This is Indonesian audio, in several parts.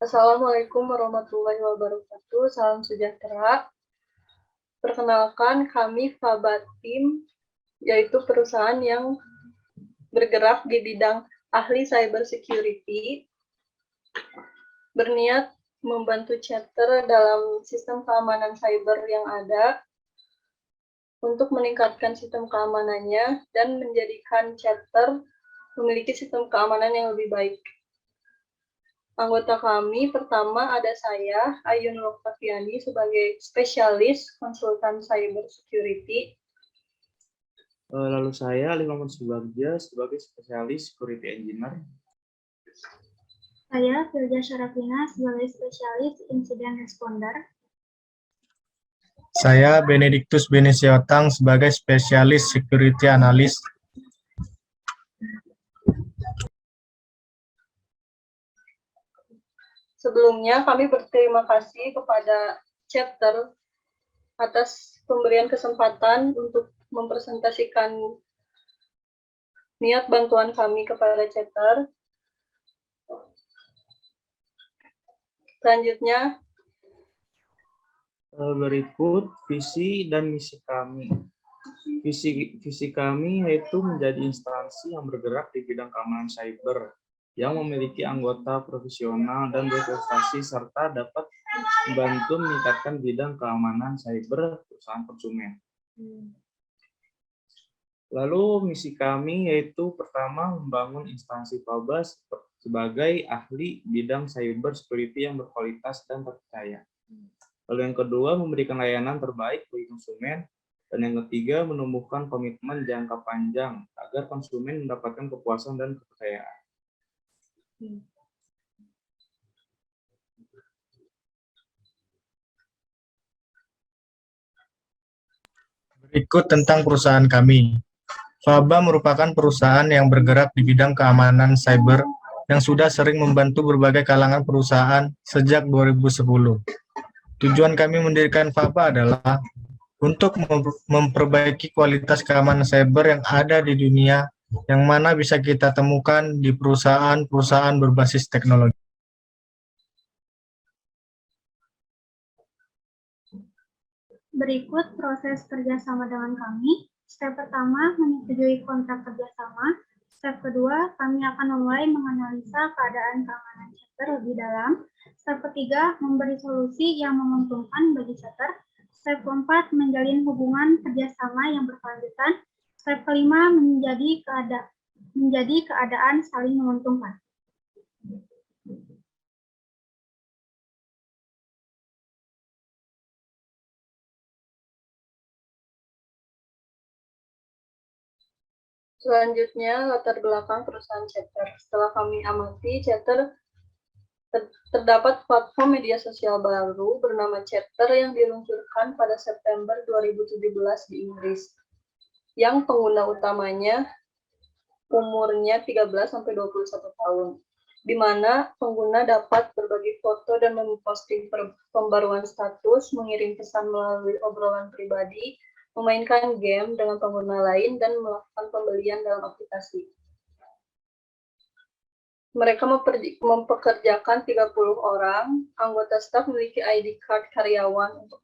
Assalamualaikum warahmatullahi wabarakatuh. Salam sejahtera. Perkenalkan, kami Faba Team, yaitu perusahaan yang bergerak di bidang ahli cyber security, berniat membantu chapter dalam sistem keamanan cyber yang ada untuk meningkatkan sistem keamanannya dan menjadikan chapter memiliki sistem keamanan yang lebih baik. Anggota kami pertama ada saya, Ayun Loktaviani, sebagai spesialis konsultan cyber security. Lalu saya, Ali Muhammad Subagja, sebagai spesialis security engineer. Saya, Firja Syarafina, sebagai spesialis incident responder. Saya, Benediktus Benesiotang, sebagai spesialis security analyst. Sebelumnya, kami berterima kasih kepada chapter atas pemberian kesempatan untuk mempresentasikan niat bantuan kami kepada chapter. Selanjutnya, berikut visi dan misi kami. Visi kami yaitu menjadi instansi yang bergerak di bidang keamanan cyber, yang memiliki anggota profesional dan berprestasi serta dapat membantu meningkatkan bidang keamanan cyber perusahaan konsumen. Lalu misi kami yaitu pertama membangun instansi Faba sebagai ahli bidang cyber security yang berkualitas dan terpercaya. Lalu yang kedua memberikan layanan terbaik bagi konsumen. Dan yang ketiga menumbuhkan komitmen jangka panjang agar konsumen mendapatkan kepuasan dan kepercayaan. Berikut tentang perusahaan kami. Faba merupakan perusahaan yang bergerak di bidang keamanan cyber yang sudah sering membantu berbagai kalangan perusahaan sejak 2010. Tujuan kami mendirikan Faba adalah untuk memperbaiki kualitas keamanan cyber yang ada di dunia, yang mana bisa kita temukan di perusahaan-perusahaan berbasis teknologi. Berikut proses kerjasama dengan kami. Step pertama, menyetujui kontrak kerjasama. Step kedua, kami akan memulai menganalisa keadaan keamanan chapter lebih dalam. Step ketiga, memberi solusi yang menguntungkan bagi chapter. Step keempat, menjalin hubungan kerjasama yang berkelanjutan. Step kelima, menjadi keadaan saling menguntungkan. selanjutnya latar belakang perusahaan chapter. Setelah kami amati, chapter terdapat platform media sosial baru bernama Chapter yang diluncurkan pada September 2017 di Inggris, yang pengguna utamanya umurnya 13-21 tahun, di mana pengguna dapat berbagi foto dan memposting pembaruan status, mengirim pesan melalui obrolan pribadi, memainkan game dengan pengguna lain, dan melakukan pembelian dalam aplikasi. Mereka mempekerjakan 30 orang, anggota staf memiliki ID card karyawan untuk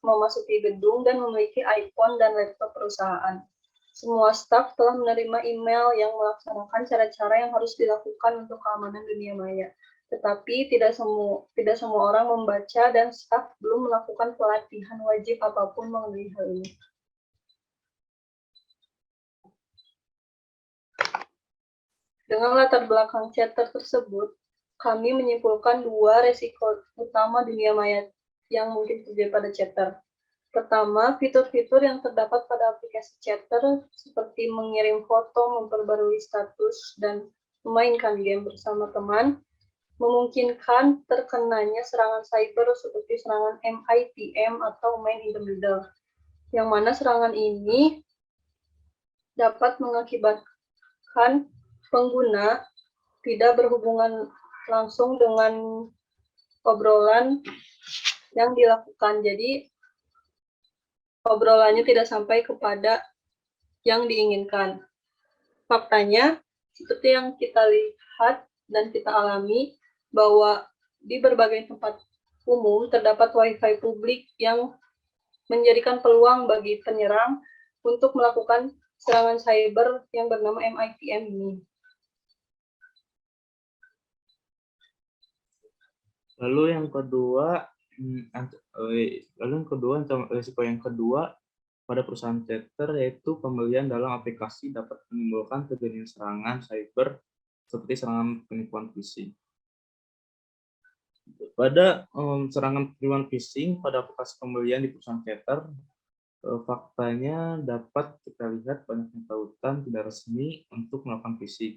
memasuki gedung dan memiliki iPhone dan laptop perusahaan. Semua staf telah menerima email yang melaksanakan cara-cara yang harus dilakukan untuk keamanan dunia maya. Tetapi tidak semua orang membaca dan staf belum melakukan pelatihan wajib apapun mengenai hal ini. Dengan latar belakang chapter tersebut, kami menyimpulkan dua resiko utama dunia maya yang mungkin terjadi pada chapter. Pertama, fitur-fitur yang terdapat pada aplikasi chapter seperti mengirim foto, memperbarui status, dan memainkan game bersama teman, memungkinkan terkenanya serangan cyber seperti serangan MITM atau man in the middle, yang mana serangan ini dapat mengakibatkan pengguna tidak berhubungan langsung dengan obrolan yang dilakukan. Jadi, obrolannya tidak sampai kepada yang diinginkan. Faktanya, seperti yang kita lihat dan kita alami, bahwa di berbagai tempat umum terdapat Wi-Fi publik yang menjadikan peluang bagi penyerang untuk melakukan serangan cyber yang bernama MITM ini. Lalu yang kedua, risiko yang kedua pada perusahaan chatter yaitu pembelian dalam aplikasi dapat menimbulkan terjadinya serangan cyber seperti serangan penipuan phishing. Pada serangan penipuan phishing pada aplikasi pembelian di perusahaan chatter, faktanya dapat kita lihat banyaknya tautan tidak resmi untuk melakukan phishing.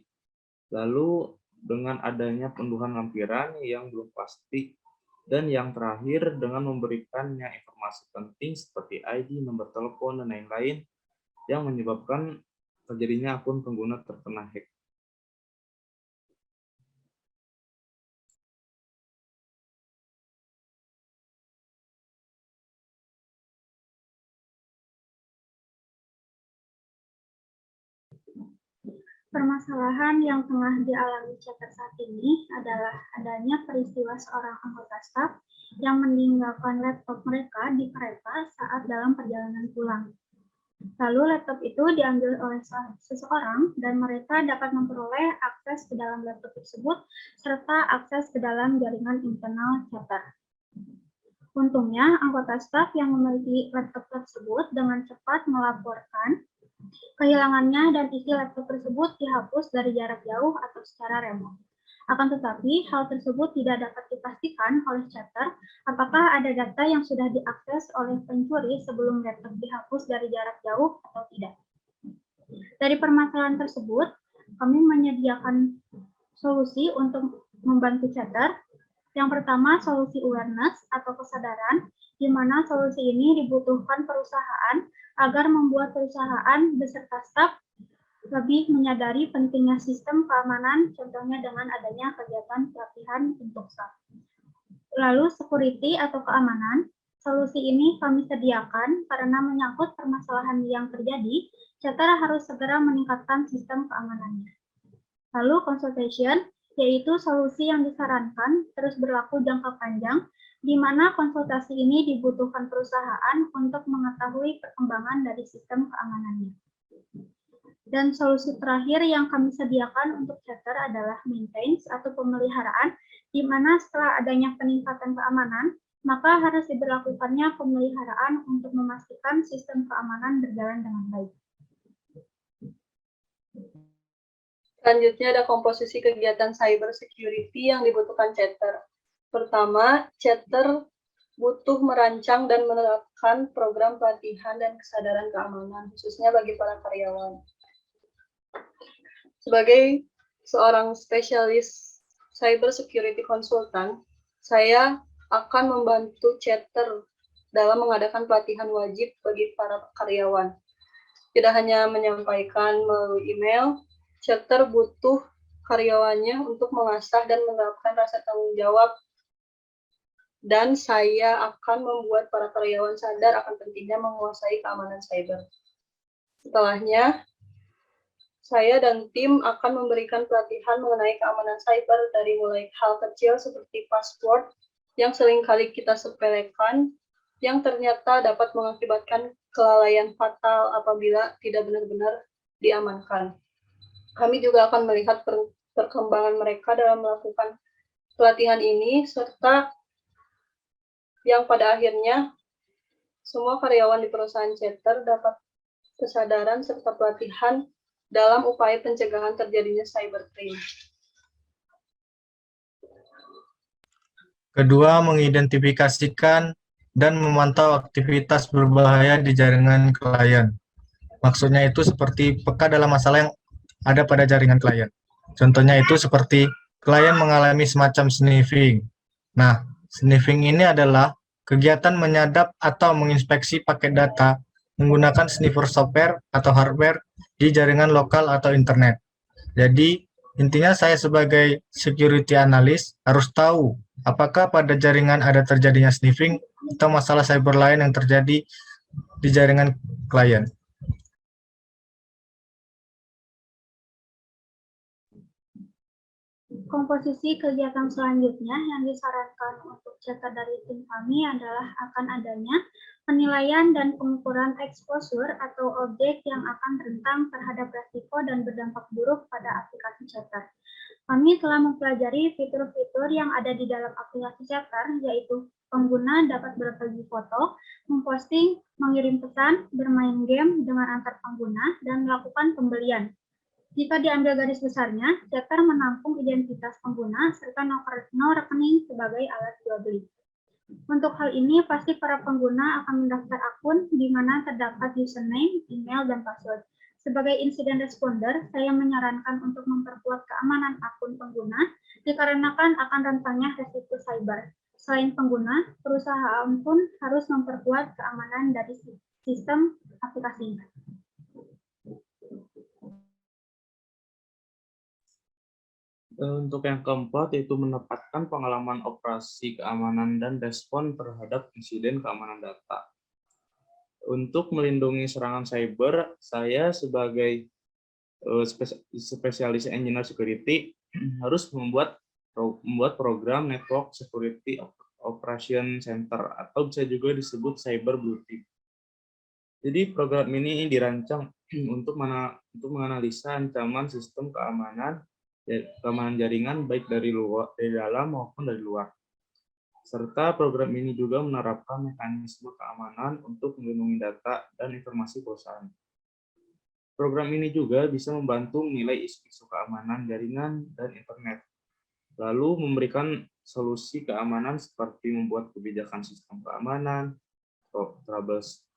Lalu dengan adanya pendudukan lampiran yang belum pasti, dan yang terakhir dengan memberikannya informasi penting seperti ID, nomor telepon, dan lain-lain yang menyebabkan terjadinya akun pengguna terkena hack. Permasalahan yang tengah dialami chatter saat ini adalah adanya peristiwa seorang anggota staf yang meninggalkan laptop mereka di kereta saat dalam perjalanan pulang. Lalu laptop itu diambil oleh seseorang dan mereka dapat memperoleh akses ke dalam laptop tersebut serta akses ke dalam jaringan internal chatter. Untungnya, anggota staf yang memiliki laptop tersebut dengan cepat melaporkan kehilangannya dan isi laptop tersebut dihapus dari jarak jauh atau secara remote. Akan tetapi, hal tersebut tidak dapat dipastikan oleh chatter apakah ada data yang sudah diakses oleh pencuri sebelum laptop dihapus dari jarak jauh atau tidak. Dari permasalahan tersebut, kami menyediakan solusi untuk membantu chatter. Yang pertama, solusi awareness atau kesadaran, di mana solusi ini dibutuhkan perusahaan agar membuat perusahaan beserta staf lebih menyadari pentingnya sistem keamanan, contohnya dengan adanya kegiatan pelatihan untuk staf. Lalu security atau keamanan, solusi ini kami sediakan karena menyangkut permasalahan yang terjadi, chatter harus segera meningkatkan sistem keamanannya. Lalu consultation, yaitu solusi yang disarankan terus berlaku jangka panjang, di mana konsultasi ini dibutuhkan perusahaan untuk mengetahui perkembangan dari sistem keamanannya. Dan solusi terakhir yang kami sediakan untuk chatter adalah maintenance atau pemeliharaan, di mana setelah adanya peningkatan keamanan, maka harus diberlakukannya pemeliharaan untuk memastikan sistem keamanan berjalan dengan baik. Selanjutnya ada komposisi kegiatan cyber security yang dibutuhkan chatter. Pertama, chatter butuh merancang dan menerapkan program pelatihan dan kesadaran keamanan, khususnya bagi para karyawan. Sebagai seorang spesialis cyber security consultant, saya akan membantu chatter dalam mengadakan pelatihan wajib bagi para karyawan. Tidak hanya menyampaikan melalui email, chatter butuh karyawannya untuk mengasah dan menerapkan rasa tanggung jawab, dan saya akan membuat para karyawan sadar akan pentingnya menguasai keamanan cyber. Setelahnya, saya dan tim akan memberikan pelatihan mengenai keamanan cyber dari mulai hal kecil seperti password yang seringkali kita sepelekan, yang ternyata dapat mengakibatkan kelalaian fatal apabila tidak benar-benar diamankan. Kami juga akan melihat perkembangan mereka dalam melakukan pelatihan ini, serta yang pada akhirnya semua karyawan di perusahaan chatter dapat kesadaran serta pelatihan dalam upaya pencegahan terjadinya cybercrime. Kedua, mengidentifikasikan dan memantau aktivitas berbahaya di jaringan klien. Maksudnya itu seperti peka dalam masalah yang ada pada jaringan klien. Contohnya itu seperti klien mengalami semacam sniffing. Nah, sniffing ini adalah kegiatan menyadap atau menginspeksi paket data menggunakan sniffer software atau hardware di jaringan lokal atau internet. Jadi, intinya saya sebagai security analyst harus tahu apakah pada jaringan ada terjadinya sniffing atau masalah cyber lain yang terjadi di jaringan klien. Komposisi kegiatan selanjutnya yang disarankan untuk chapter dari tim kami adalah akan adanya penilaian dan pengukuran exposure atau objek yang akan rentan terhadap resiko dan berdampak buruk pada aplikasi chapter. Kami telah mempelajari fitur-fitur yang ada di dalam aplikasi chapter, yaitu pengguna dapat berbagi foto, memposting, mengirim pesan, bermain game dengan antar pengguna, dan melakukan pembelian. Jika diambil garis besarnya, chapter menampung identitas pengguna serta nomor rekening sebagai alat jual beli. Untuk hal ini, pasti para pengguna akan mendaftar akun di mana terdapat username, email, dan password. Sebagai insiden responder, saya menyarankan untuk memperkuat keamanan akun pengguna dikarenakan akan rentannya resiko cyber. Selain pengguna, perusahaan pun harus memperkuat keamanan dari sistem aplikasi. Untuk yang keempat, yaitu menempatkan pengalaman operasi keamanan dan respon terhadap insiden keamanan data. Untuk melindungi serangan cyber, saya sebagai spesialis engineer security harus membuat program Network Security Operation Center atau bisa juga disebut Cyber Blue Team. Jadi program ini dirancang untuk menganalisa ancaman sistem keamanan jaringan baik dari dalam maupun dari luar. Serta program ini juga menerapkan mekanisme keamanan untuk melindungi data dan informasi perusahaan. Program ini juga bisa membantu menilai isu-isu keamanan jaringan dan internet, lalu memberikan solusi keamanan seperti membuat kebijakan sistem keamanan,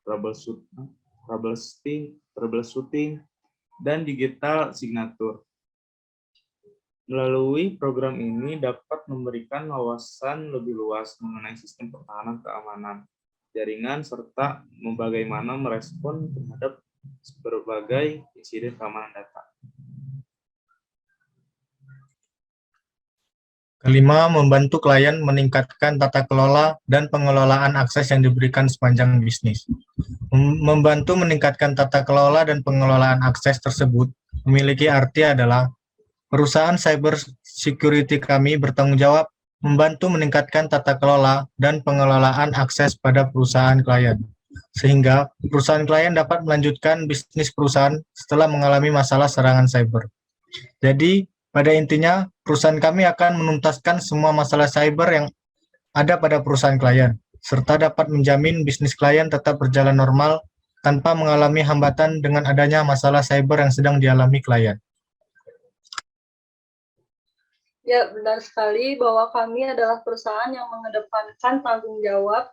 troubleshooting, dan digital signature. Melalui program ini dapat memberikan wawasan lebih luas mengenai sistem pertahanan keamanan jaringan serta bagaimana merespon terhadap berbagai insiden keamanan data. Kelima, membantu klien meningkatkan tata kelola dan pengelolaan akses yang diberikan sepanjang bisnis. Membantu meningkatkan tata kelola dan pengelolaan akses tersebut memiliki arti adalah perusahaan cyber security kami bertanggung jawab membantu meningkatkan tata kelola dan pengelolaan akses pada perusahaan klien, sehingga perusahaan klien dapat melanjutkan bisnis perusahaan setelah mengalami masalah serangan cyber. Jadi, pada intinya, perusahaan kami akan menuntaskan semua masalah cyber yang ada pada perusahaan klien, serta dapat menjamin bisnis klien tetap berjalan normal tanpa mengalami hambatan dengan adanya masalah cyber yang sedang dialami klien. Ya, benar sekali bahwa kami adalah perusahaan yang mengedepankan tanggung jawab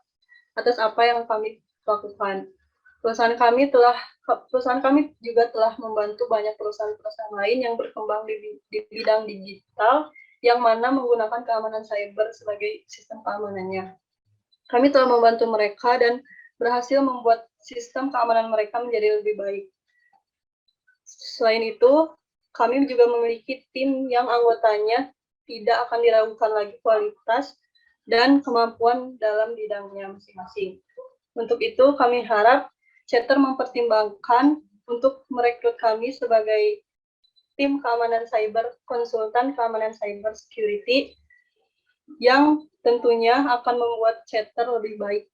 atas apa yang kami lakukan. Perusahaan kami juga telah membantu banyak perusahaan-perusahaan lain yang berkembang di bidang digital yang mana menggunakan keamanan cyber sebagai sistem keamanannya. Kami telah membantu mereka dan berhasil membuat sistem keamanan mereka menjadi lebih baik. Selain itu, kami juga memiliki tim yang anggotanya tidak akan diragukan lagi kualitas dan kemampuan dalam bidangnya masing-masing. Untuk itu, kami harap chapter mempertimbangkan untuk merekrut kami sebagai tim keamanan cyber, konsultan keamanan cyber security, yang tentunya akan membuat chapter lebih baik.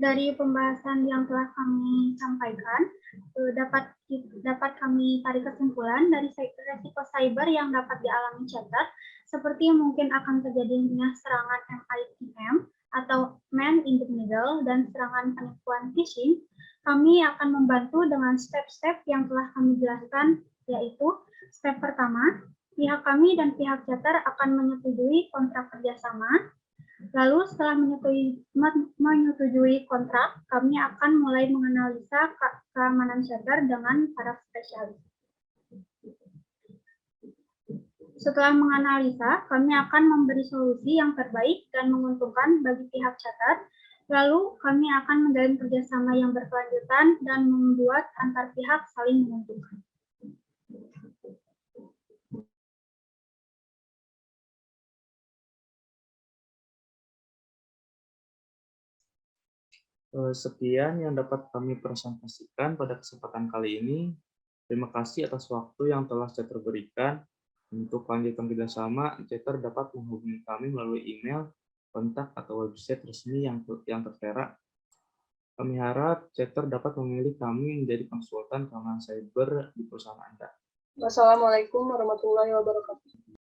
Dari pembahasan yang telah kami sampaikan, dapat kami tarik kesimpulan dari resiko cyber yang dapat dialami chapter, seperti mungkin akan terjadinya serangan MITM atau man in the middle dan serangan penipuan phishing. Kami akan membantu dengan step-step yang telah kami jelaskan, yaitu step pertama, pihak kami dan pihak chapter akan menyetujui kontrak kerjasama. Lalu setelah menyetujui kontrak, kami akan mulai menganalisa keamanan chapter dengan para spesialis. Setelah menganalisa, kami akan memberi solusi yang terbaik dan menguntungkan bagi pihak chapter. Lalu kami akan menjalin kerjasama yang berkelanjutan dan membuat antar pihak saling menguntungkan. Sekian yang dapat kami presentasikan pada kesempatan kali ini. Terima kasih atas waktu yang telah Chatter berikan. Untuk lanjutan kerjasama, Chatter dapat menghubungi kami melalui email, kontak, atau website resmi yang tertera. Kami harap Chatter dapat memilih kami menjadi konsultan keamanan cyber di perusahaan Anda. Wassalamualaikum warahmatullahi wabarakatuh.